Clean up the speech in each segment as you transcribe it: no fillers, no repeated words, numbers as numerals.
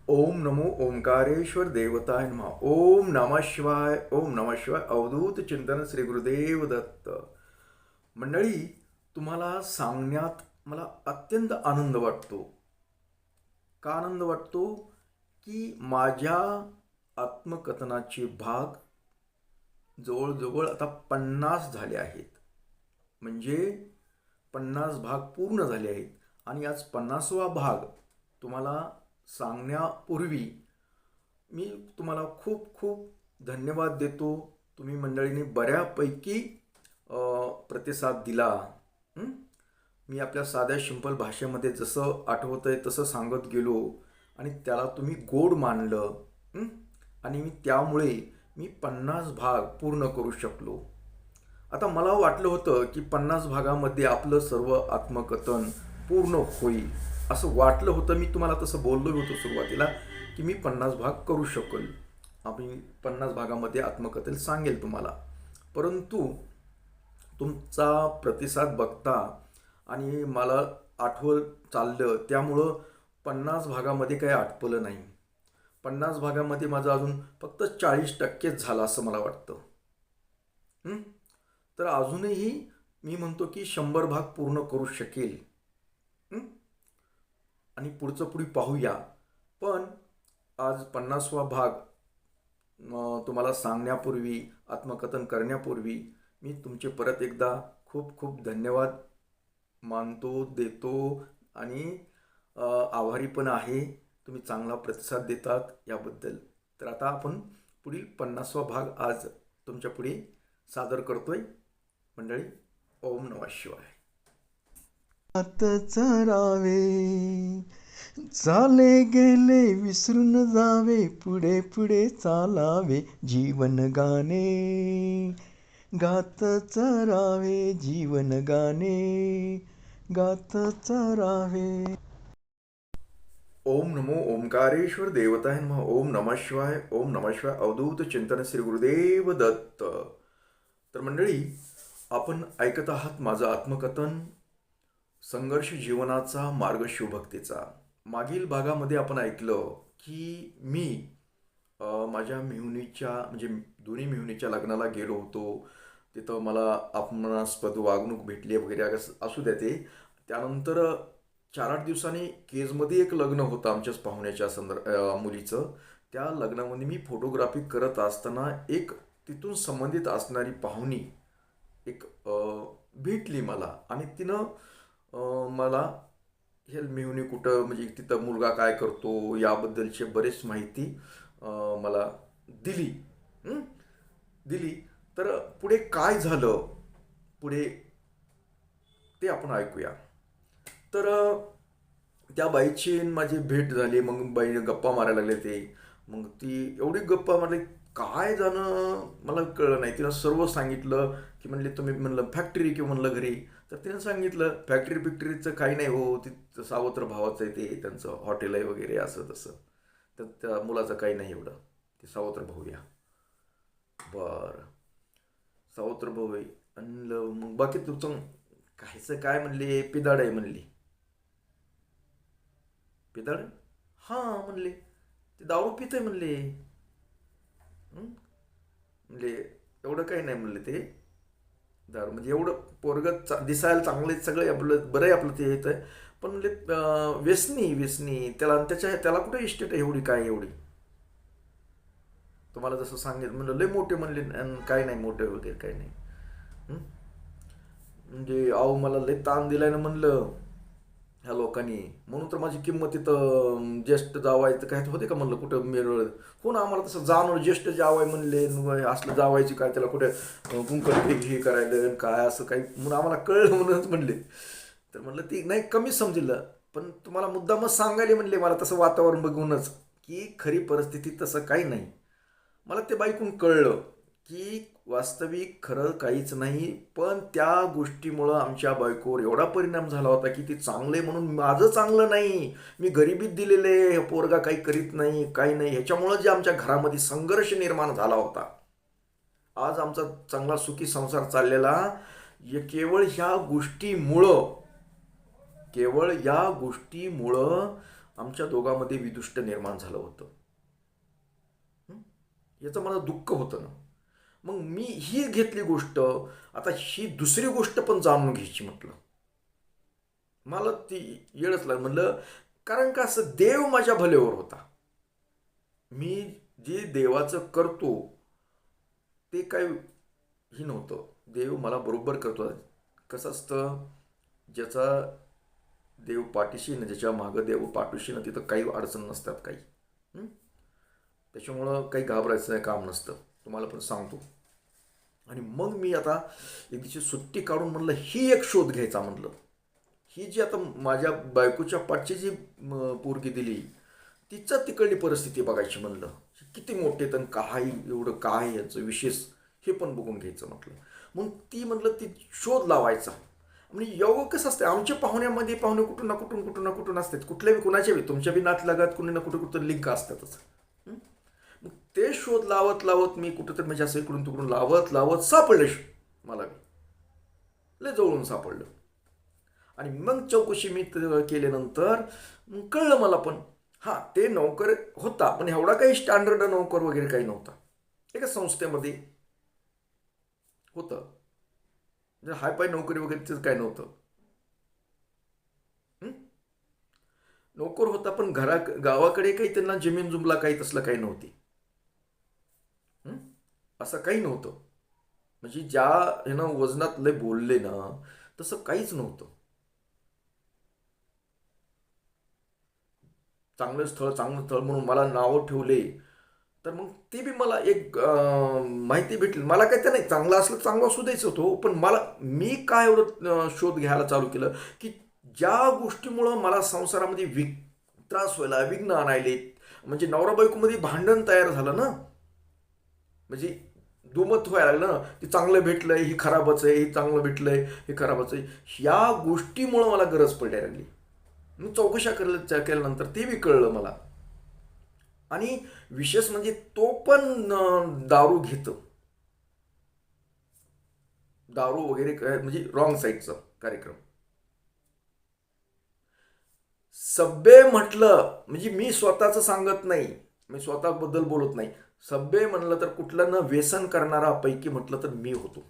ओम नमो ओंकारेश्वर देवताय नमः. ओम नमः शिवाय. ओम नमः शिवाय. अवधूत चिंतन श्री गुरुदेव दत्त. मंडळी, तुम्हाला सांगण्यात मला अत्यंत आनंद वाटतो. का आनंद वाटतो? की माझ्या आत्मकथनाचे भाग जवळजवळ आता 50 झाले आहेत. म्हणजे 50 भाग पूर्ण झाले आहेत. आणि आज 50वा भाग तुम्हाला सांगण्यापूर्वी मी तुम्हाला खूप खूप धन्यवाद देतो. तुम्ही मंडळीने बऱ्यापैकी प्रतिसाद दिला. मी आपल्या साध्या सिंपल भाषेमध्ये जसं आठवतंय तसं सांगत गेलो आणि त्याला तुम्ही गोड मानलं. आणि त्यामुळे मी 50 भाग पूर्ण करू शकलो. आता मला वाटलं होतं की 50 भागामध्ये आपलं सर्व आत्मकथन पूर्ण होईल असं वाटलं होतं. मी तुम्हाला तसं बोललो होतो सुरुवातीला की मी 50 भाग करू शकेल. आम्ही 50 भागामध्ये आत्मकथन सांगेल तुम्हाला. परंतु तुमचा प्रतिसाद बघता आणि मला आठवत चाललं त्यामुळं 50 भागामध्ये काही आटपलं नाही. 50 भागामध्ये माझं अजून फक्त 40%च झालं असं मला वाटतं. तर अजूनही मी म्हणतो की 100 भाग पूर्ण करू शकेल. आणि पुढे पाहूया. पण आज 50वा भाग तुम्हाला सांगण्यापूर्वी, आत्मकथन करण्यापूर्वी मी तुमचे परत एकदा खूप खूप धन्यवाद मानतो, देतो आणि आभारी पण आहे. तुम्ही चांगला प्रतिसाद देतात याबद्दल. तर आता आपण पुढील 50वा भाग आज तुमच्या पुढे सादर करतोय. मंडळी, ओम नमः शिवाय. आत चरावे, चाले गेले विसरून जावे, पुढे पुढे चालावे, जीवन गाणे गात चरावे, जीवन गाणे गात चरावे. ओम नमो ओंकारेश्वर देवताय नमः. ओम नमः शिवाय. ओम नमः शिवाय. अवधूत चिंतन श्री गुरुदेव दत्त. तर मंडळी, आपण ऐकत आहात माझं आत्मकथन, संघर्ष जीवनाचा मार्ग शिवभक्तीचा. मागील भागामध्ये आपण ऐकलं की मी माझ्या मेहुणीच्या म्हणजे दोन्ही मेहुणीच्या लग्नाला गेलो होतो. तिथं मला अपमानास्पद वागणूक भेटली वगैरे असू द्या ते. त्यानंतर 4-8 दिवसांनी केजमध्ये एक लग्न होतं आमच्याच पाहुण्याच्या मुलीचं. त्या लग्नामध्ये मी फोटोग्राफी करत असताना एक तिथून संबंधित असणारी पाहुणी एक भेटली मला. आणि तिनं मला हे मेहुणी कुठं म्हणजे तिथं मुलगा काय करतो याबद्दलची बरीच माहिती मला दिली. दिली. तर पुढे काय झालं पुढे ते आपण ऐकूया. तर त्या बाईची माझी भेट झाली. मग बाईने गप्पा मारायला लागले ते. मग ती एवढी गप्पा मारली काय झालं मला कळलं नाही. तिनं सर्व सांगितलं की म्हणले तुम्ही म्हणलं फॅक्टरी किंवा म्हणलं घरी. तर तिनं सांगितलं फॅक्टरी बिक्टरीचं काही नाही हो, ती सावत्र भावाचं आहे, ते त्यांचं हॉटेल आहे वगैरे असं तसं. तर त्या मुलाचं काही नाही एवढं, ते सावत्र भाऊ या. बरं, सावत्र भाऊ आहे. आणलं मग बाकी तुमचं कायचं काय म्हणले, पिदाड आहे म्हणली. पिदाड? हां म्हणले, ते दारू पितंय म्हणले. म्हणजे एवढं काही नाही म्हणले ते. दारू म्हणजे एवढं पोरगं दिसायला चांगले सगळे आपलं बरं आहे आपलं ते येतं. पण म्हणले व्यसनी व्यसनी त्याला त्याला कुठे इस्टेट आहे एवढी काय एवढी. तुम्हाला जसं सांगितलं म्हणलं लय मोठे म्हणले काही नाही मोठे वगैरे काही नाही. म्हणजे अहो मला लय ताण दिलाय ना म्हणलं ह्या लोकांनी. म्हणून तर माझी किंमत तिथं ज्येष्ठ जावायचं काय होते का म्हणलं कुठं मिरळ. कोण आम्हाला तसं जाणवलं ज्येष्ठ जावाय म्हणले असलं जावायची काय त्याला कुठे कुंकड हे करायला काय असं काही म्हणून आम्हाला कळलं म्हणूनच म्हणले. तर म्हणलं ती नाही कमी समजलं. पण तुम्हाला मुद्दामच सांगायला म्हणले मला तसं वातावरण बघूनच की खरी परिस्थिती तसं काही नाही. मला ते बाईकून कळलं की वास्तविक खरं काहीच नाही. पण त्या गोष्टीमुळं आमच्या बायकोवर एवढा परिणाम झाला होता की ती चांगले म्हणून माझं चांगलं नाही, मी गरिबीत दिलेले, पोरगा काही करीत नाही काही नाही, ह्याच्यामुळं जे आमच्या घरामध्ये संघर्ष निर्माण झाला होता. आज आमचा चांगला सुखी संसार चाललेला केवळ ह्या गोष्टीमुळं आमच्या दोघांमध्ये विदुष्ट निर्माण झालं होतं. याचं मला दुःख होतं ना. मग मी ही घेतली गोष्ट, आता ही दुसरी गोष्ट पण जाणून घ्यायची म्हटलं. मला ती येळच लागलं. म्हणलं कारण का असं देव माझ्या भलेवर होता. मी जे देवाचं करतो ते काय ही नव्हतं. देव मला बरोबर करतो. कसं असतं, ज्याचा देव पाठीशी ना, ज्याच्या मागं देव पाठीशी ना, तिथं काही अडचण नसतात काही. त्याच्यामुळं काही घाबरायचं नाही काम नसतं, तुम्हाला पण सांगतो. आणि मग मी आता एक दिवशी सुट्टी काढून म्हणलं ही एक शोध घ्यायचा म्हणलं. ही जी आता माझ्या बायकोच्या पाठची जी पोरगी दिली, तिचं तिकडली परिस्थिती बघायची म्हणलं. किती मोठे तर काय एवढं काय याचं विशेष हे पण बघून घ्यायचं म्हटलं. मग ती म्हटलं ती शोध लावायचा. म्हणजे योग कसं असतं, आमच्या पाहुण्यामध्ये पाहुणे कुठून ना कुठून असतात, कुठल्या बी कुणाच्या बी, तुमच्या बी नात लागत कुणी ना कुठं लिंक असतातच. मग ते शोध लावत लावत मी कुठंतरी म्हणजे असं इकडून तिकडून लावत लावत सापडले मला लय जवळून सापडलं. आणि मग चौकशी मी केल्यानंतर कळलं मला पण, हां ते नोकर होता पण एवढा काही स्टँडर्ड नोकर वगैरे काही नव्हता. एका संस्थेमध्ये होतं, म्हणजे हायपाय नोकरी वगैरे काय नव्हतं. नोकर होता पण गावाकडे काही त्यांना जमीन जुमला काही तसलं काही नव्हती. असं काही नव्हतं. म्हणजे ज्या ह्यानं वजनात लय बोलले ना तसं काहीच नव्हतं. चांगलं स्थळ म्हणून मला नावं ठेवले. तर मग ते बी मला एक माहिती भेटली. मला काय ते नाही, चांगलं असलं चांगलं असू द्यायचं होतं. पण मी काय एवढं शोध घ्यायला चालू केलं की ज्या गोष्टीमुळं मला संसारामध्ये त्रास व्हायला, विघ्न आणायले, म्हणजे नवरा बायकोमध्ये भांडण तयार झालं ना, म्हणजे दुमत व्हायला लागलं ना, ते चांगलं भेटलंय ही खराबच आहे, हे चांगलं भेटलंय हे खराबच आहे, या गोष्टीमुळं मला गरज पडायला लागली. मी चौकशा केल्यानंतर ते बी कळलं मला. आणि विशेष म्हणजे तो पण दारू घेतो, दारू वगैरे म्हणजे रॉंग साईडचा कार्यक्रम. सभ्य म्हटलं म्हणजे मी स्वतःच सांगत नाही, मी स्वतःबद्दल बोलत नाही. सभ्य म्हणलं तर कुठलं न व्यसन करणारा पैकी म्हटलं तर मी होतो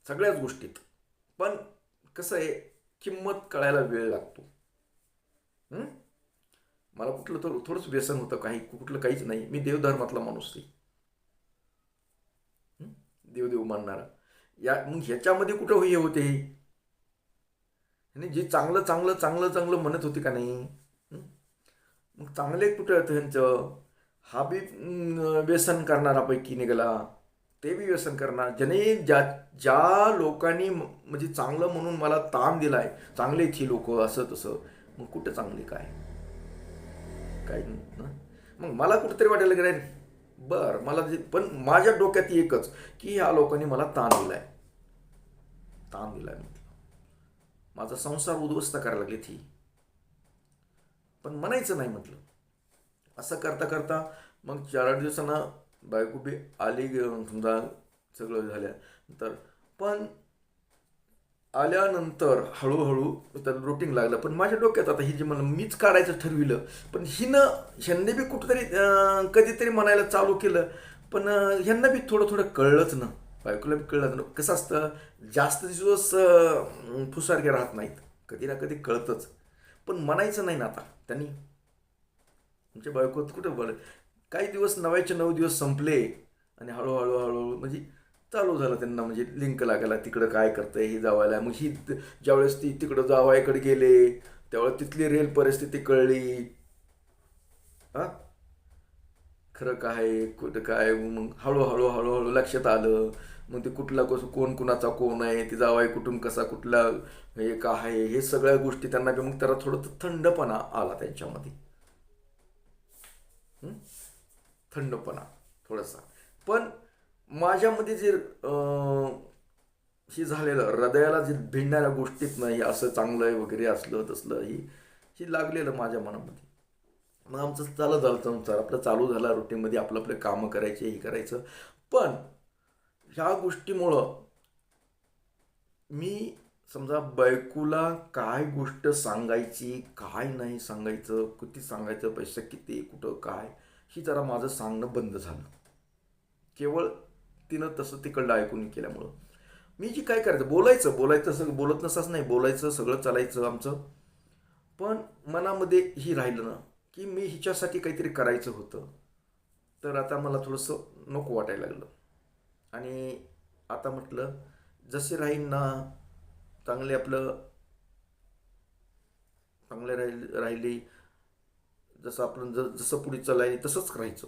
सगळ्याच गोष्टीत. पण कसं आहे, किंमत कळायला वेळ लागतो. मला कुठलं तर थोडंच व्यसन होतं, कुठलं काहीच नाही. मी देवधर्मातला माणूस आहे, देवदेव मानणारा. मग ह्याच्यामध्ये कुठं हे होते, आणि जे चांगलं चांगलं चांगलं चांगलं म्हणत होते का नाही, मग चांगले कुठं होतं ह्यांचं. हा बी व्यसन करणारापैकी निघाला, ते बी व्यसन करणार. ज्याने ज्या लोकांनी म्हणजे चांगलं म्हणून मला ताण दिलाय, चांगले ती लोक असं तसं, मग कुठं चांगली काय नाही. मग मला कुठंतरी वाटायला गेलं बरं, मला पण माझ्या डोक्यात एकच की ह्या लोकांनी मला ताण दिलाय म्हटलं, माझा संसार उद्ध्वस्त करायला लागली ती. पण म्हणायचं नाही म्हटलं. असं करता करता मग 4-8 दिवसांना बायको बी आली, समजा सगळं झाल्यानंतर. पण आल्यानंतर हळूहळू त्याला रुटीन लागलं. पण माझ्या डोक्यात आता ही जी मला मीच काढायचं ठरविलं, पण ह्यांनी बी कुठंतरी कधीतरी म्हणायला चालू केलं. पण ह्यांना बी थोडं थोडं कळलंच ना, बायकोला बी कळलं ना. कसं असतं, जास्त दिवस फुसारखे राहत नाहीत, कधी ना कधी कळतंच. पण म्हणायचं नाही ना आता त्यांनी. आमच्या बायकोत कुठं बरं, काही दिवस 9चे 9 दिवस संपले आणि हळूहळू हळूहळू म्हणजे चालू झालं त्यांना, म्हणजे लिंक लागायला तिकडं काय करतंय हे जावायला. मग ही ज्यावेळेस ती तिकडं जावायकडे गेले त्यावेळेस तिथली रेल परिस्थिती कळली. खरं काय कुठं काय, मग हळूहळू हळूहळू लक्षात आलं. मग ते कुठला कोण कुणाचा कोण आहे, ती जावाय कुठून कसा कुठला हे काय आहे, हे सगळ्या गोष्टी त्यांना मग त्याला थोडं थंडपणा आला त्यांच्यामध्ये, थंडपणा थोडासा. पण माझ्यामध्ये जे हे झालेलं, हृदयाला जे भिडणाऱ्या गोष्टीत नाही, असं चांगलं आहे वगैरे असलं तसलं ही लागलेलं माझ्या मनामध्ये. मग आमचं चालू झालं संसार, आपलं चालू झाला रुटीनमध्ये, आपलं आपले कामं करायचे, हे करायचं. पण ह्या गोष्टीमुळं मी समजा बायकोला काय गोष्ट सांगायची, काय नाही सांगायचं, किती सांगायचं, पैसे किती, कुठं काय, ही जरा माझं सांगणं बंद झालं. केवळ तिनं तसं तिकडलं ऐकून केल्यामुळं मी जी काय करायचं, बोलायचं सगळं, बोलत नसाच नाही, बोलायचं सगळं चालायचं आमचं. पण मनामध्ये ही राहिलं ना की मी हिच्यासाठी काहीतरी करायचं होतं, तर आता मला थोडंसं नको वाटायला लागलं. आणि आता म्हटलं जसे राहीन ना, चांगले आपलं चांगले राहिली, जसं आपण जसं पुढे चालाय तसंच राहायचं,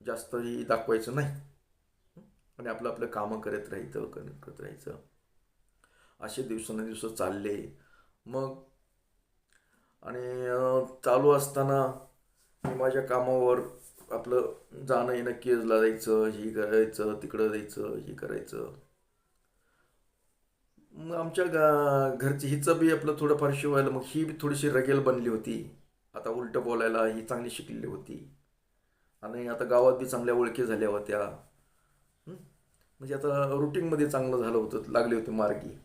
जास्तही दाखवायचं नाही. आणि आपलं आपलं कामं करत राहायचं. असे दिवस चालले. मग आणि चालू असताना मी माझ्या कामावर आपलं जाणं येणं, केजला जायचं, ही करायचं, तिकडं जायचं, ही करायचं. मग आमच्या घरची हिचं बी आपलं थोडंफार शिवायला, मग ही बी थोडीशी रगेल बनली होती. आता उलटं बोलायला ही चांगली शिकलेली होती आणि आता गावात बी चांगल्या ओळखी झाल्या होत्या. म्हणजे आता रुटीनमध्ये चांगलं झालं होतं, लागले होते मार्गी.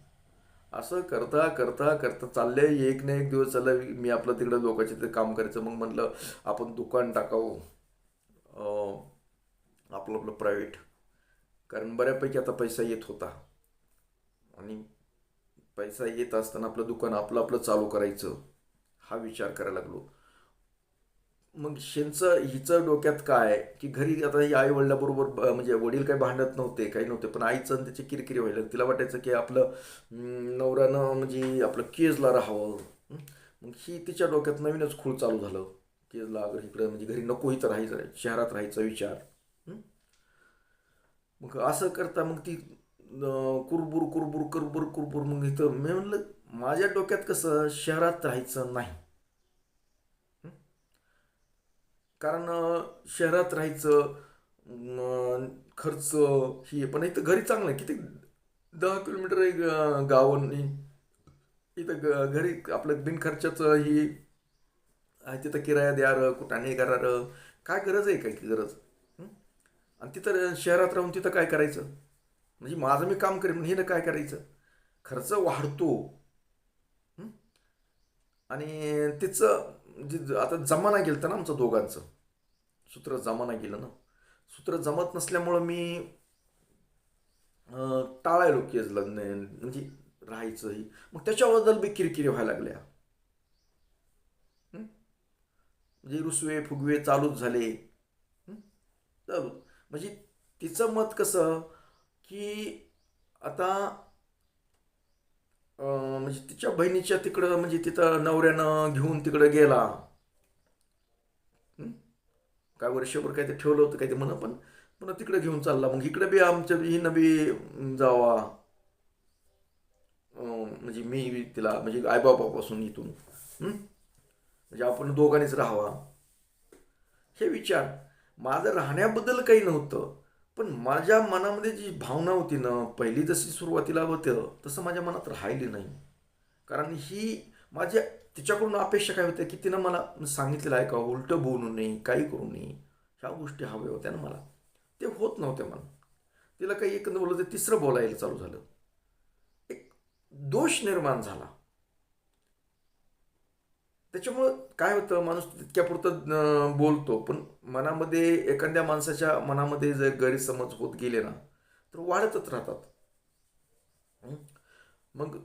असं करता करता करता चालले, एक ना एक दिवस चाललं मी आपलं तिकडं लोकांचे ते काम करायचं. मग म्हटलं आपण दुकान टाकावं, आपलं आपलं प्रायव्हेट, कारण बऱ्यापैकी आता पैसा येत होता. आणि पैसा येत असताना आपलं दुकान आपलं आपलं चालू करायचं, हा विचार करायला लागलो. मग हिचं डोक्यात काय की घरी आता ही आई वडिलाबरोबर, म्हणजे वडील काही भांडत नव्हते, काही नव्हते, पण आईचं आणि त्याची किरकिरी व्हायला. तिला वाटायचं की आपलं नवऱ्यानं म्हणजे आपलं केजला राहावं. मग ही तिच्या डोक्यात नवीनच खूळ चालू झालं. केजला अगर इकडं म्हणजे घरी नको इथं राहायचं, शहरात राहायचा विचार. मग असं करता मग ती कुरबुर कुरबुर कुरबुर कुरबुर. मग इथं मी म्हणलं माझ्या डोक्यात कसं शहरात राहायचं नाही, कारण शहरात राहायचं खर्च ही, पण इथं घरी चांगलं आहे. किती 10 किलोमीटर एक गावांनी, इथं घरी आपलं बिनखर्चाचं ही आहे. तिथं किराया द्या र, कुठं नाही करा र, काय गरज आहे, काय की गरज. हं? आणि तिथं शहरात राहून तिथं काय करायचं, म्हणजे माझं मी काम करेन, हे ना काय करायचं, खर्च वाढतो. हं? आणि तिचं जे आता जमाना गेलं ना आमचं दोघांचं, सूत्र जमाना गेलं ना. सूत्र जमत नसल्यामुळं मी टाळायलो केजला म्हणजे राहायचंही. मग त्याच्याबद्दल बी किरकिरी व्हायला लागल्या. हं? म्हणजे रुसवे फुगवे चालूच झाले. हं? चालू म्हणजे तिचं मत कसं की आता म्हणजे तिच्या बहिणीच्या तिकडं, म्हणजे तिथं नवऱ्यानं घेऊन तिकडं गेला. हं? काय वर्षभर काय ते ठेवलं होतं काय ते म्हणा, पण पुन्हा तिकडे घेऊन चालला. मग इकडे बी आमच्या ही नबी जावा, म्हणजे मी तिला म्हणजे आईबापापासून इथून, म्हणजे आपण दोघांनीच राहावा, हे विचार. माझं राहण्याबद्दल काही नव्हतं, पण माझ्या मनामध्ये जी भावना होती ना, पहिली जशी सुरुवातीला होतं तसं माझ्या मनात राहिली नाही. कारण ही माझ्या तिच्याकडून अपेक्षा काय होत्या की तिनं मला सांगितलेलं आहे का, उलटं बोलू नये, काही करू नये, ह्या गोष्टी हव्या होत्या ना मला. ते होत नव्हत्या मला. तिला काही एकंदर बोललं ते तिसरं बोलायला चालू झालं. एक दोष निर्माण झाला. त्याच्यामुळं काय होतं, माणूस तितक्यापुरतं बोलतो, पण मनामध्ये एखाद्या माणसाच्या मनामध्ये जर गैरसमज होत गेले ना, तर वाढतच राहतात. हं? मग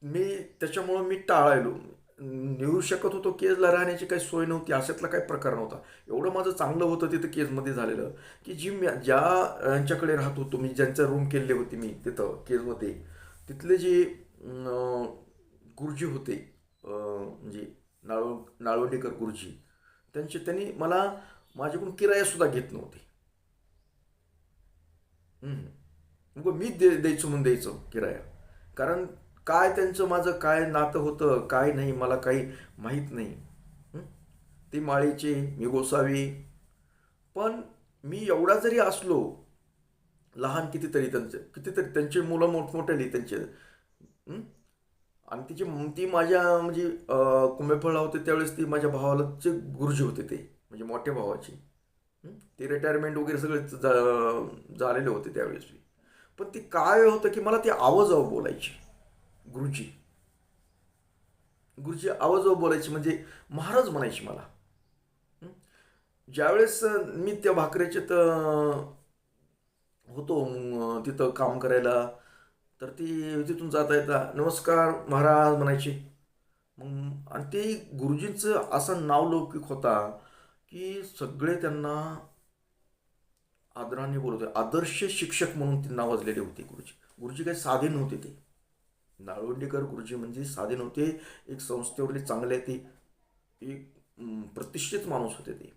त्याच्यामुळं मी टाळायलो. निघू शकत होतो, केजला राहण्याची काही सोय नव्हती, अशातला काही प्रकार नव्हता. एवढं माझं चांगलं होतं तिथं केजमध्ये झालेलं की ज्या यांच्याकडे राहत होतो मी, ज्यांचा रूम केले होते मी तिथं केजमध्ये, तिथले जे गुरुजी होते, म्हणजे नाळवंडेकर गुरुजी, त्यांनी मला माझ्याकडून किरायासुद्धा घेत नव्हते. मग मी द्यायचो म्हणून द्यायचो किराया. कारण काय त्यांचं माझं काय नातं होतं काय नाही मला काही माहीत नाही. हं? ती माळीची, मी गोसावी. पण मी एवढा जरी असलो लहान, कितीतरी त्यांचे मुलं मोठमोठे त्यांचे. हं? आणि ती माझ्या म्हणजे कुंभेफळला होते त्यावेळेस ती माझ्या भावालाचे गुरुजी होते ते, म्हणजे मोठ्या भावाची. ते रिटायरमेंट वगैरे सगळे झालेले होते त्यावेळेस. पण ती काय होतं की मला ती आवाजावर बोलायची. गुरुजी. गुरुजी आवाजावर बोलायची म्हणजे महाराज म्हणायची मला. ज्यावेळेस मी त्या भाकऱ्याच्यात होतो तिथं काम करायला, तर ती तिथून जाता येता नमस्कार महाराज म्हणायची. मग आणि ते गुरुजींचं असं नावलौकिक होता की सगळे त्यांना आदराने बोलत होते. आदर्श शिक्षक म्हणून ते नावाजलेले होते गुरुजी. गुरुजी काही साधे नव्हते ते. नाळवंडीकर गुरुजी म्हणजे साधे नव्हते. एक संस्थेवरले चांगले ते एक प्रतिष्ठित माणूस होते ते.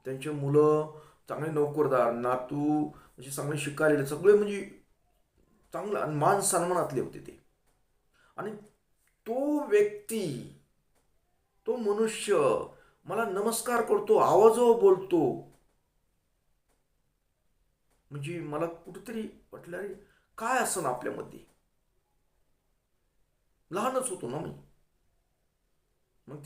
त्यांचे मुलं चांगले नोकरदार, नातू म्हणजे चांगले शिकायले, सगळे म्हणजे चांगलं आणि मान सन्मानातले होते ते. आणि तो व्यक्ती, तो मनुष्य मला नमस्कार करतो, आवाजावर बोलतो, म्हणजे मला कुठेतरी वाटलं अरे काय असं ना आपल्यामध्ये. लहानच होतो ना मी. मग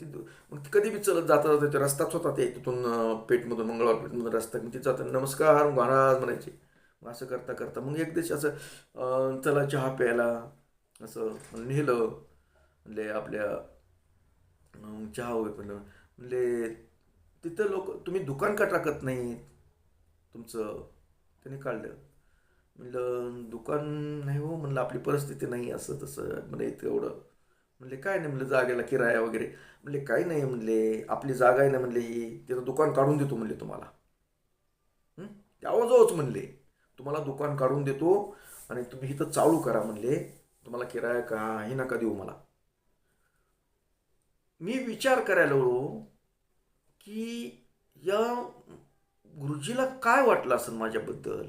ती कधी बी चलत जाता जाता ते रस्ताच होता ते तिथून पेठमधून, मंगळवार पेठमधून रस्ता, मग तिथं जाता नमस्कार महाराज म्हणायचे. मग असं करता करता मग एक दिवशी असं चला चहा प्यायला असं नेलं. म्हणले आपल्या चहा वगैरे पण म्हणले तिथं लोक तुम्ही दुकान का टाकत नाही तुमचं. त्याने काढलं. म्हणलं दुकान नाही हो, म्हणलं आपली परिस्थिती नाही असं तसं. म्हणजे तेवढं म्हणले काय नाही, म्हणलं जागेला किराया वगैरे. म्हणले काही नाही, म्हणले आपली जागा आहे ना, म्हणले ही तिथं दुकान काढून देतो म्हणले तुम्हाला. ते आवाजच म्हणले तुम्हाला दुकान काढून देतो आणि तुम्ही इथं चालू करा म्हणले, तुम्हाला किराया काही नका देऊ मला. मी विचार करायला लागलो की या गुरुजीला काय वाटलं असेल माझ्याबद्दल,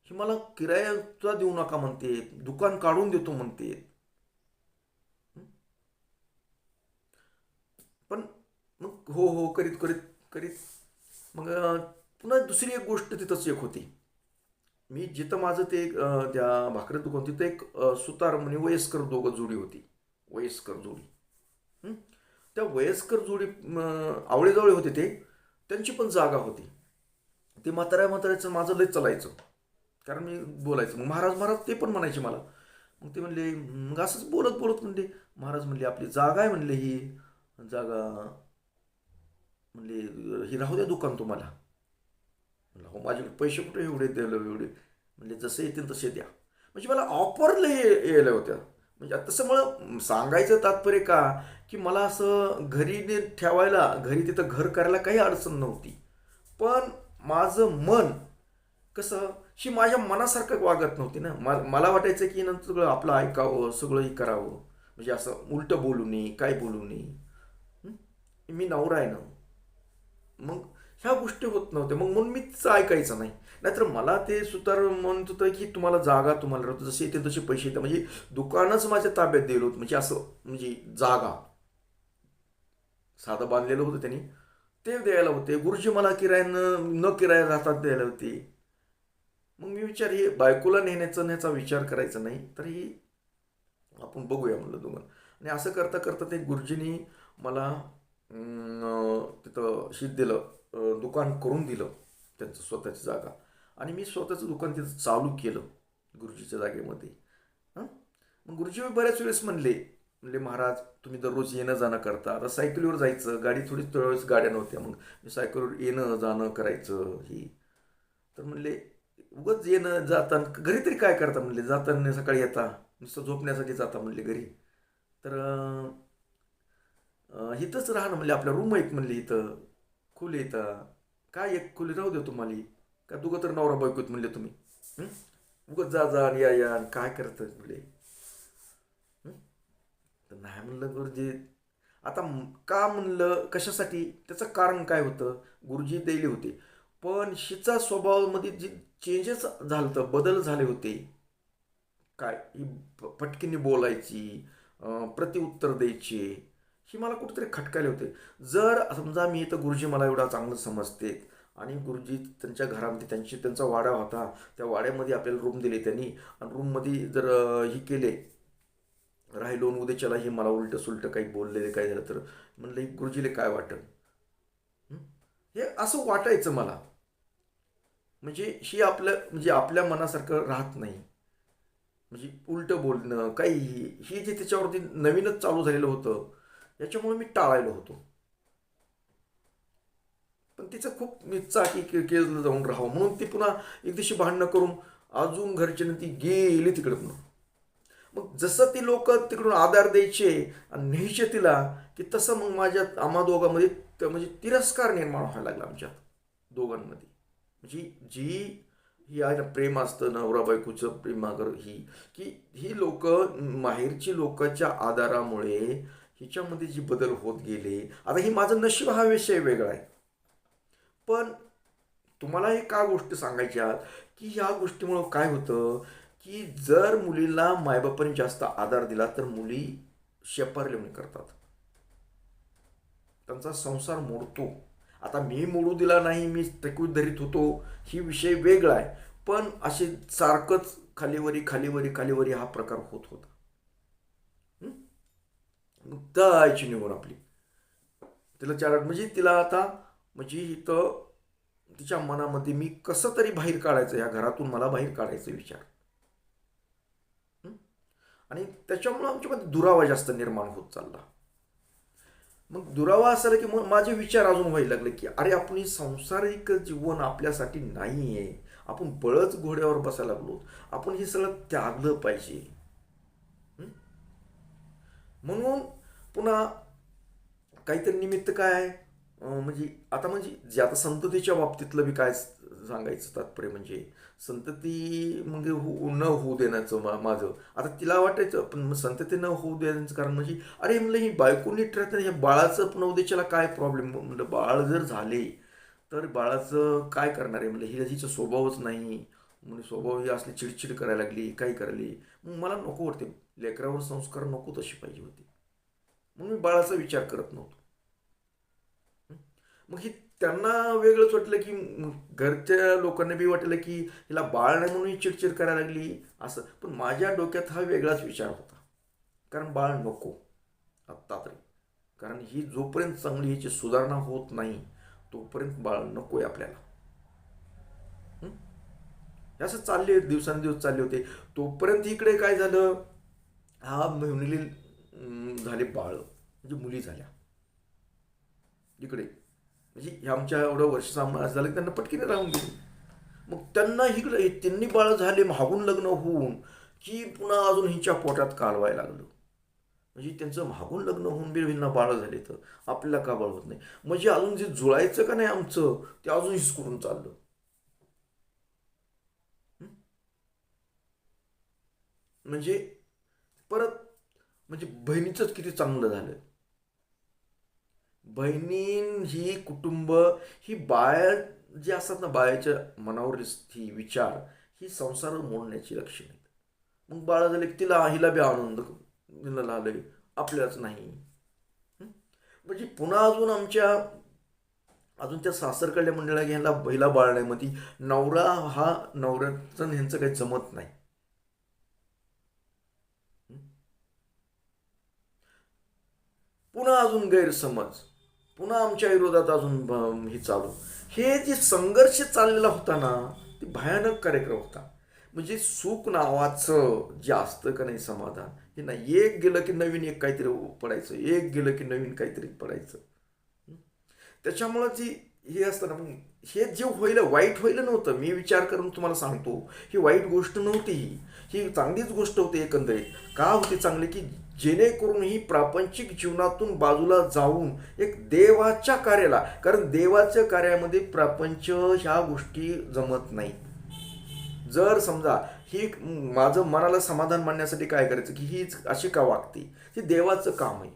की मला किरायाचा देऊ नका म्हणते, दुकान काढून देतो म्हणते. पण मग हो हो करीत करीत करीत मग पुन्हा दुसरी एक गोष्ट तिथंच एक होती. मी जिथं माझं ते त्या भाकरी दुकान तिथं एक सुतार म्हणजे वयस्कर दोघं जोडी होती. वयस्कर जोडी. हं? त्या वयस्कर जोडी आवळेजवळ होते ते. त्यांची पण जागा होती. ते म्हाताऱ्याचं माझं लय चालायचं, कारण मी बोलायचं. मग महाराज महाराज ते पण म्हणायचे मला. मग ते म्हणले, मग असंच बोलत बोलत म्हणले महाराज म्हणले आपली जागा आहे म्हणले ही जागा, म्हणले ही राहू द्या दुकान तुम्हाला. म्हणलं हो माझ्याकडे पैसे कुठे एवढे दिले एवढे. म्हणजे जसे येतील तसे द्या. म्हणजे मला ऑफरला यायला होत्या. म्हणजे तसं मला सांगायचं तात्पर्य का, की मला असं घरी ठेवायला, घरी तिथं घर करायला काही अडचण नव्हती. पण माझं मन कसं ही माझ्या मनासारखं वागत नव्हती ना. मला वाटायचं की नंतर सगळं आपलं ऐकावं, सगळंही करावं, म्हणजे असं उलटं बोलू नये, काय बोलू नये. मी नवरा आहे ना. मग ह्या गोष्टी होत नव्हत्या. मग म्हणून मी तिचं ऐकायचं नाही. नाहीतर मला ते सुतार म्हणत होतं की तुम्हाला जागा तुम्हाला राहतो, जसे येते तसे पैसे येतात. म्हणजे दुकानच माझ्या ताब्यात दिलं होतं, म्हणजे असं म्हणजे जागा साधं बांधलेलं होतं त्यांनी, ते द्यायला होते. गुरुजी मला किरायानं न किराया राहतात द्यायला होते. मग मी विचार हे बायकोला न्यायचा विचार करायचा नाही, तर ही आपण बघूया म्हणलं दुकान. आणि असं करता करता ते गुरुजींनी मला तिथं शीत दिलं, दुकान करून दिलं त्यांचं स्वतःची जागा. आणि मी स्वतःचं दुकान तिथं चालू केलं गुरुजीच्या जागेमध्ये. हां. मग गुरुजी बऱ्याच वेळेस म्हणले म्हणले महाराज तुम्ही दररोज येणं जाणं करता, आता सायकलीवर जायचं, गाडी थोडी वेळेस गाड्या नव्हत्या, मग मी सायकलीवर येणं जाणं करायचं ही. तर म्हणले उगाच येणं जाता घरी तरी काय करता म्हणले, जाताना सकाळी येता नुसतं झोपण्यासाठी जाता म्हणले घरी, तर इथंच राहणं म्हणले, आपल्या रूम एक म्हणले इथं खोली येतं, काय एक खोली राहू दे तुम्हाला, का दोघं तर नवरा बायकोत म्हणले तुम्ही. उगाच जा जा आणि या आणि काय करतात म्हणले. तर नाही म्हणलं गुरुजी. आता का म्हणलं कशासाठी, त्याचं कारण काय होतं, गुरुजी दिले होते. पण हिचा स्वभावामध्ये जे चेंजेस झालं होतं, बदल झाले होते. काय ही पटकीने बोलायची, प्रतिउत्तर द्यायची, ही मला कुठेतरी खटकायले होते. जर समजा मी इथं गुरुजी मला एवढा चांगलं समजते आणि गुरुजी त्यांच्या घरामध्ये त्यांचा वाडा होता, त्या वाड्यामध्ये आपल्याला रूम दिले त्यांनी, आणि रूममध्ये जर ही केले राहिलो उद्याच्याला हे मला उलटं सुलटं काही बोललेले काय झालं तर म्हणलं ही गुरुजीले काय वाटतं, हे असं वाटायचं मला. म्हणजे ही आपल्या म्हणजे आपल्या मनासारखं राहत नाही. म्हणजे उलटं बोलणं काही हे जे त्याच्यावरती नवीनच चालू झालेलं होतं याच्यामुळे मी टाळायला होतो. पण तिचं खूप इच्छा की केजला जाऊन राहावं म्हणून ती पुन्हा एक दिवशी भांडणं करून अजून घरच्यानं ती गेली तिकडे पुन्हा. मग जसं ती लोक तिकडून आधार द्यायचे आणि न्यायचे तिला की तसं मग आम्हा दोघांमध्ये म्हणजे तिरस्कार निर्माण व्हायला लागला आमच्यात दोघांमध्ये. म्हणजे जी ही आहे ना प्रेम असतं नवरा बायकोचं प्रेमागर ही की ही लोक माहेरची लोकांच्या आधारामुळे हिच्यामध्ये जी बदल होत गेले. आता ही माझं नशीब हा विषय वेगळा आहे. पण तुम्हाला हे का गोष्टी सांगायच्या की ह्या गोष्टीमुळं काय होतं की जर मुलीला मायबापाने जास्त आधार दिला तर मुली शेपारलेवणी करतात, त्यांचा संसार मोडतो. आता मी मोडू दिला नाही, मी टेकून धरीत होतो, ही विषय वेगळा आहे. पण असे सारखंच खालीवरी खालीवरी खालीवरी हा प्रकार होत होता. जायची निघून आपली तिला चार म्हणजे तिला आता म्हणजे इथं तिच्या मनामध्ये मी कसं तरी बाहेर काढायचं, या घरातून मला बाहेर काढायचा विचार. आणि त्याच्यामुळे आमच्यामध्ये दुरावा जास्त निर्माण होत चालला. मग दुरावा असायला की मग माझे विचार अजून व्हायला लागले की अरे आपण सांसारिक जीवन आपल्यासाठी नाही आहे, आपण बळच घोड्यावर बसायला लागलो, आपण हे सगळं त्यागलं पाहिजे. म्हणून पुन्हा काहीतरी निमित्त काय म्हणजे आता म्हणजे जे आता संततीच्या बाबतीतलं बी काय सांगायचं तात्पर्य म्हणजे संतती म्हणजे न होऊ देण्याचं माझं आता तिला वाटायचं. पण मग संतती न होऊ देण्याचं कारण म्हणजे अरे म्हणलं ही बायको नीट राहतं, ह्या बाळाचं पुन्हा उद्याच्याला काय प्रॉब्लेम, म्हणलं बाळ जर झाले तर बाळाचं काय करणार आहे, म्हणलं हिचा स्वभावच नाही, म्हणजे स्वभाव ही असली चिडचिड करायला लागली काय करायली. मग मला नको वाटते, लेकरावर संस्कार नको तशी पाहिजे होते, म्हणून मी बाळाचा विचार करत नव्हतो. मग ही त्यांना वेगळंच वाटलं की घरच्या लोकांना बी वाटलं की हिला बाळ नाही म्हणून ही चिडचिड करायला लागली असं. पण माझ्या डोक्यात हा वेगळाच विचार होता, कारण बाळ नको आत्ता तरी, कारण ही जोपर्यंत चांगली हिची सुधारणा होत नाही तोपर्यंत बाळ नको आहे आपल्याला. असं चालले दिवसांदिवस चालले होते. तोपर्यंत इकडे काय झालं, हा मुली झाले बाळ म्हणजे मुली झाल्या इकडे, म्हणजे ह्या आमच्या एवढं वर्ष सामना झालं की त्यांना पटकीने राहून गेली. मग त्यांना इकडे त्यांनी बाळ झाले मागून लग्न होऊन की पुन्हा अजून हिच्या पोटात कालवायला लागलं. म्हणजे त्यांचं मागून लग्न होऊन बिरभिन्ना बाळ झाले तर आपल्याला का बाळ होत नाही, म्हणजे अजून जे जुळायचं का नाही आमचं ते अजून हिसकून चाललं. म्हणजे परत म्हणजे बहिणीचंच किती चांगलं झालं. बहिणीन ही कुटुंब ही बाळ जी असतात ना, बाळाच्या मनावर ही विचार ही संसार मोडण्याची लक्षण आहेत. मग बाळ झाले की हिला बी आनंद आलंय आपल्याच नाही. म्हणजे पुन्हा अजून अजून त्या सासरकडल्या मंडळाला घ्यायला पहिला बाळ नाही, मग ती नवरा हा नवऱ्याचं ह्यांचं काही जमत नाही. पुन्हा अजून गैरसमज, पुन्हा आमच्या विरोधात अजून हे चालू, हे जे संघर्ष चाललेला होता ना ते भयानक कार्यक्रम होता. म्हणजे सुख नावाचं जे असतं का नाही समाधान, हे नाही एक गेलं की नवीन एक काहीतरी पडायचं, एक गेलं की नवीन काहीतरी पडायचं. त्याच्यामुळं जी हे असतं ना, मग हे जे होईल वाईट होईल नव्हतं, मी विचार करून तुम्हाला सांगतो ही वाईट गोष्ट नव्हती, ही चांगलीच गोष्ट होती एकंदरीत. का होती चांगली की जेणेकरून ही प्रापंचिक जीवनातून बाजूला जाऊन एक देवाच्या कार्याला, कारण देवाच्या कार्यामध्ये प्रापंच ह्या गोष्टी जमत नाही. जर समजा ही माझं मनाला समाधान मानण्यासाठी काय करायचं की ही अशी का वागते, हे देवाचं काम आहे.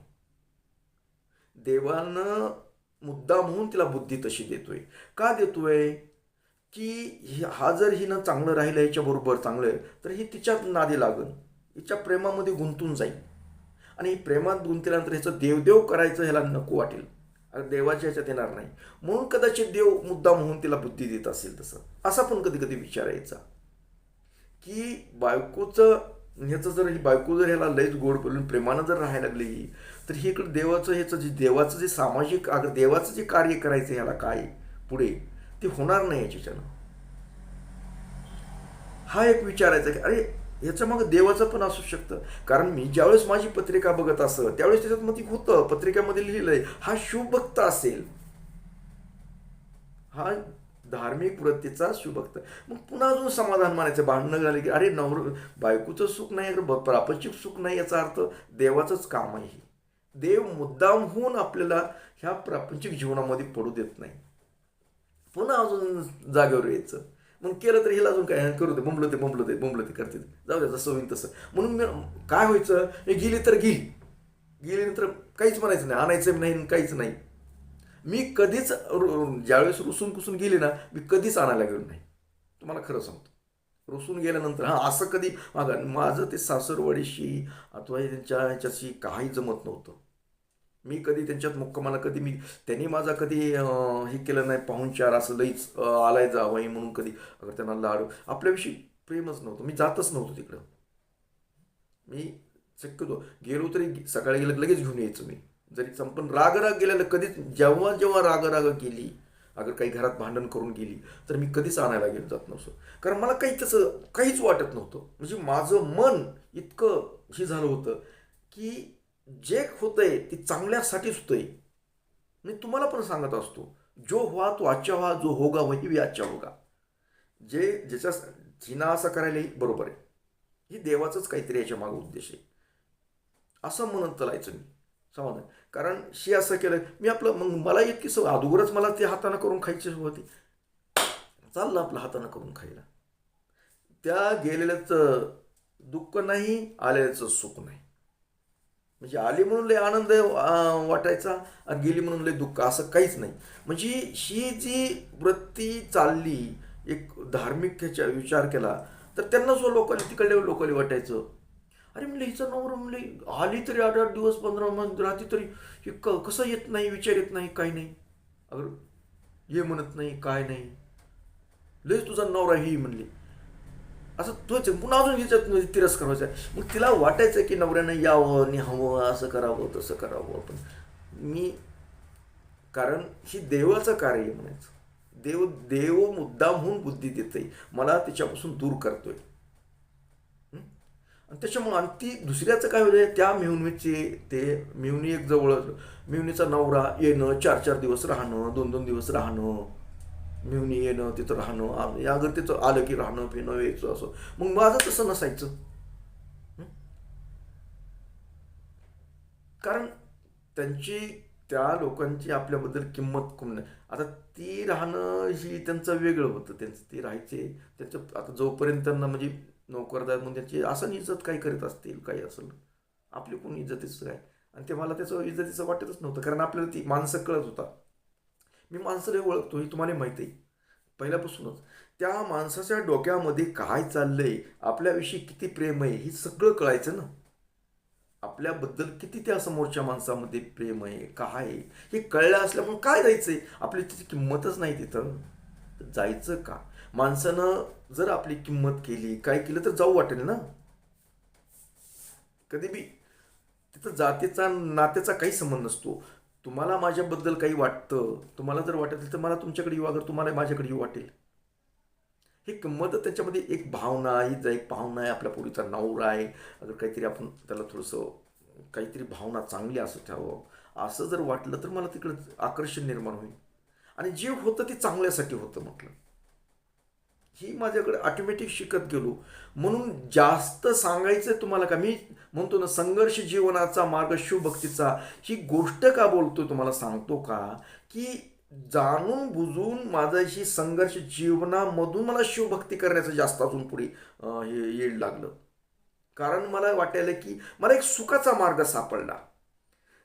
देवानं मुद्दा म्हणून तिला बुद्धी तशी देतोय. का देतोय की हा जर हिनं चांगलं राहिलं ह्याच्याबरोबर चांगलं तर ही तिच्यात नादी लागल, हिच्या प्रेमामध्ये गुंतून जाईल. आणि प्रेमात गुंतल्यानंतर ह्याचं देवदेव करायचं ह्याला नको वाटेल, देवाच्या ह्याच्यात येणार नाही. म्हणून कदाचित देव मुद्दा म्हणून तिला बुद्धी देत असेल तसं, असा पण कधी कधी विचार यायचा की बायकोचं ह्याचं जर ही बायको जर ह्याला लयच गोड बोलून प्रेमानं जर राहायला लागली तर ही इकडं देवाचं ह्याचं जे देवाचं जे सामाजिक देवाचं जे कार्य करायचं ह्याला काय पुढे ते होणार नाही याच्यानं. हा एक विचारायचा की अरे याच्या मग देवाचं पण असू शकतं. कारण मी ज्यावेळेस माझी पत्रिका बघत असं त्यावेळेस त्याच्यात मध्ये होतं, पत्रिकेमध्ये लिहिलंय हा शुभभक्त असेल, हा धार्मिक वृत्तीचा शुभभक्त. मग पुन्हा अजून समाधान मानायचं. भांडणं झाले की अरे बायकोचं सुख नाही, प्रापंचिक सुख नाही, याचा अर्थ देवाचंच काम आहे. देव मुद्दाम होऊन आपल्याला ह्या प्रापंचिक जीवनामध्ये पडू देत नाही. पुन्हा अजून जागेवर यायचं. मग केलं तर हिला अजून काय करू दे, बोंबलं ते करते, जाऊ द्या जसं होईल तसं. म्हणून मी काय व्हायचं, हे गेली तर गेली नंतर काहीच म्हणायचं नाही, आणायचं नाही, काहीच नाही. मी कधीच ज्यावेळेस रुसून कुसून गेली ना, मी कधीच आणायला गेलो नाही, तुम्हाला खरं सांगतो. रुसून गेल्यानंतर असं कधी माझं ते सासरवाडीशी अथवा त्यांच्या ह्याच्याशी काही जमत नव्हतं. मी कधी त्यांच्यात मुक्कामाला त्यांनी माझा कधी हे केलं नाही, पाहुणचार असं लईच आलाय जावई म्हणून कधी अगर त्यांना लाडू आपल्याविषयी प्रेमच नव्हतं. मी जातच नव्हतो तिकडं. मी शक्यतो गेलो तरी सकाळी गेलं लगेच घेऊन यायचो मी. जरी संपून राग गेलेलं कधीच, जेव्हा राग केली, अगर काही घरात भांडण करून गेली तर मी कधीच आणायला गेलो जात नव्हतो. कारण मला काही तसं काहीच वाटत नव्हतं. म्हणजे माझं मन इतकं हे झालं होतं की जे होतंय ते चांगल्यासाठीच होतंय. मी तुम्हाला पण सांगत असतो, जो व्हा तो अच्छा व्हा, जो होगा वही भी अच्छा होगा. ज्याच्या जिना असं करायला बरोबर आहे, ही देवाचंच काहीतरी याच्या मागे उद्देश आहे असं म्हणत चालायचं मी समाधान. कारण शी असं केलं मी आपलं, मग मला इतकी सवय अगोदरच मला ते हाताने करून खायची होती, चाललं आपलं हाताने करून खायला. त्या गेलेल्याचं दुःख नाही, आलेल्याचं सुख नाही. म्हणजे आली म्हणून लय आनंद वाटायचा आणि गेली म्हणून लय दुःख, असं काहीच नाही. म्हणजे ही जी वृत्ती चालली, एक धार्मिक ह्याचा विचार केला तर त्यांना जो लोकांनी तिकडल्या लोकांनी वाटायचं, अरे म्हणलं हिचं नवरं म्हणले आली तरी 8-8 दिवस 15 महिने राहते तरी हे कसं येत नाही, विचार येत नाही, काही नाही, अगर ये म्हणत नाही, काय नाही, लयच तुझा नवरा ही म्हणली असं तोच. पुन्हा अजून हिच्यात तिरस्कार व्हायचा. मग तिला वाटायचं की नवऱ्यानं यावं, न्यावं, असं करावं, तसं करावं. पण मी, कारण ही देवाचं कार्य आहे म्हणायचं. देव मुद्दाम होऊन बुद्धी देतोय, मला तिच्यापासून दूर करतोय. आणि त्याच्यामुळे आणि ती दुसऱ्याचं काय होतं, त्या मेहुणीचे ते मेहुणी एक जवळ, मेहुणीचा नवरा येणं, 4-4 दिवस राहणं, 2-2 दिवस राहणं, मेहुणी येणं, तिथं राहणं, अगर तिथं आलं की राहणं पिणं यायचं असं. मग माझं तसं नसायचं. कारण त्या लोकांची आपल्याबद्दल किंमत खूप नाही. आता ती राहणं ही त्यांचं वेगळं होतं, त्यांचं ते राहायचे त्यांचं. आता जोपर्यंत त्यांना म्हणजे नोकरदार म्हणून त्यांची असं इज्जत काही करीत असतील, काही असेल, आपली कोणी इज्जतीच काय. आणि ते मला त्याचं इज्जतीचं वाटतच नव्हतं, कारण आपल्याला ती माणसं कळत होता. मी माणसाला ओळखतो, हे तुम्हाला माहिती आहे पहिल्यापासूनच. त्या माणसाच्या डोक्यामध्ये काय चाललंय, आपल्याविषयी किती प्रेम आहे, हे सगळं कळायचं ना. आपल्याबद्दल किती त्या समोरच्या माणसामध्ये प्रेम आहे, काय आहे, हे कळलं असल्यामुळे काय जायचंय, आपली तिची किंमतच नाही तिथं, जायचं का. माणसानं जर आपली किंमत केली, काय केलं तर जाऊ वाटेल ना. कधी बी तिथं जातीचा नात्याचा काही संबंध नसतो. तुम्हाला माझ्याबद्दल काही वाटतं, तुम्हाला जर वाटेल तर मला तुमच्याकडे येऊ, अगर तुम्हाला माझ्याकडे येऊ वाटेल. ही किंमत त्याच्यामध्ये एक भावना, ही एक भावना आहे, आपल्या पोरीचा नवरा आहे, अगर काहीतरी आपण त्याला थोडंसं काहीतरी भावना चांगली असं ठेवावं, असं जर वाटलं तर मला तिकडं आकर्षण निर्माण होईल. आणि जे होतं ते चांगल्यासाठी होतं म्हटलं. ही माझ्याकडे ऑटोमॅटिक शिकत गेलो. म्हणून जास्त सांगायचं तुम्हाला का, मी म्हणतो ना संघर्ष जीवनाचा मार्ग शिवभक्तीचा, ही गोष्ट का बोलतो तुम्हाला सांगतो का, की जाणून बुजून माझं ही संघर्ष जीवनामधून मला शिवभक्ती करण्याचं जास्त अजून पुढे हे येड लागलं. कारण मला वाटायला की मला एक सुखाचा मार्ग सापडला.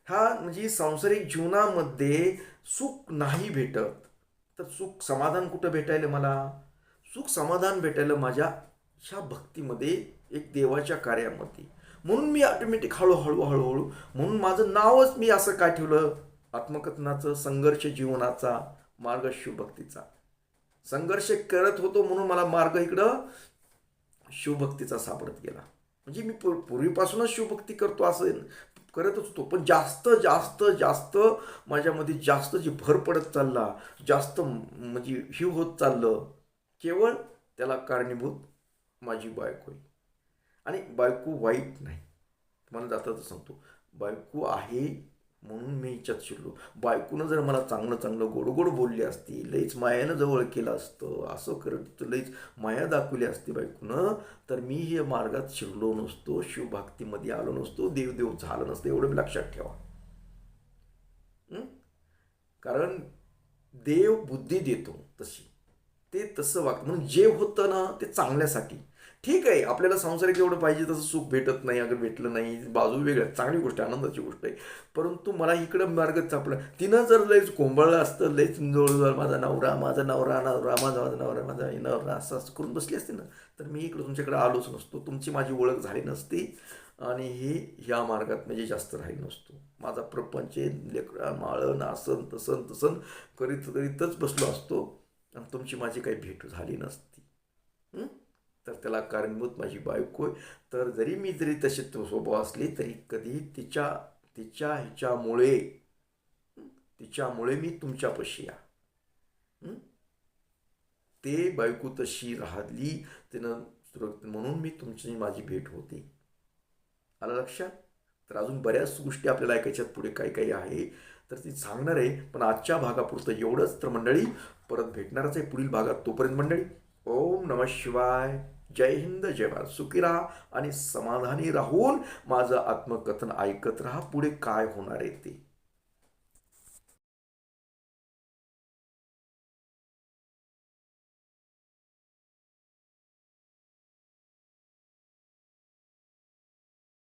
हा म्हणजे सांसारिक जीवनामध्ये सुख नाही भेटत, तर सुख समाधान कुठं भेटायला, मला सुख समाधान भेटायला माझ्या ह्या भक्तीमध्ये, एक देवाच्या कार्यामध्ये. म्हणून मी ऑटोमॅटिक हळूहळू म्हणून माझं नावच मी असं काय ठेवलं, आत्मकथनाचं संघर्ष जीवनाचा मार्ग शिवभक्तीचा. संघर्ष करत होतो म्हणून मला मार्ग इकडं शिवभक्तीचा सापडत गेला. म्हणजे मी पूर्वीपासूनच शिवभक्ती करतो असं करतच होतो, पण जास्त जास्त जास्त माझ्यामध्ये जास्त जी भर पडत चालला, जास्त म्हणजे ही होत चाललं, केवळ त्याला कारणीभूत माझी बायको आहे. आणि बायको वाईट नाही, तुम्हाला जाताच सांगतो, बायको आहे म्हणून मी हिच्यात शिरलो. बायकोनं जर मला चांगलं चांगलं गोड गोड बोलली असती, लईच मायानं जवळ केलं असतं, असं करत लईच माया दाखवली असती बायकोनं, तर मी हे मार्गात शिरलो नसतो, शिवभक्तीमध्ये आलो नसतो, देवदेव झालं नसतं. एवढं मी लक्षात ठेवा. कारण देव बुद्धी देतो तशी, ते तसं वागतं. म्हणून जे होतं ना ते चांगल्यासाठी. ठीक आहे, आपल्याला संसारिक एवढं पाहिजे तसं सुख भेटत नाही, अगर भेटलं नाही बाजू वेगळ्या, चांगली गोष्ट आहे, आनंदाची गोष्ट आहे. परंतु मला इकडं मार्ग सापडला. तिनं जर लईच कोंबळलं असतं, लईच जवळजवळ माझा नवरा माझा नवरा नवरा माझा नवरा माझा नवरा असं असं करून बसली असते ना, तर मी इकडं तुमच्याकडे आलोच नसतो, तुमची माझी ओळख झाली नसती, आणि हे ह्या मार्गात म्हणजे जास्त राहील नसतो. माझा प्रपंच लेकरा माळण असं तसं तसं करीत करीतच बसलो असतो, आणि तुमची माझी काही भेट झाली नसती. तर त्याला कारणीभूत माझी बायको आहे. तर जरी तसे स्वभाव असले तरी कधी तिच्या तिच्या ह्याच्यामुळे तिच्यामुळे मी तुमच्यापाशी या. ते बायको तशी राहिली तिनं, म्हणून मी तुमची माझी भेट होते. आलं लक्षात? तर अजून बऱ्याच गोष्टी आपल्याला ऐकायच्यात पुढे, काही काही आहे तर ती सांगणार आहे, पण आजच्या भागापुरतं एवढंच. तर मंडळी परत भेटणारच आहे पुढील भागात. तोपर्यंत मंडळी ओम नमः शिवाय, जय हिंद, जय भारत. सुखी राहा आणि समाधानी राहून माझं आत्मकथन ऐकत राहा, पुढे काय होणार आहे ते.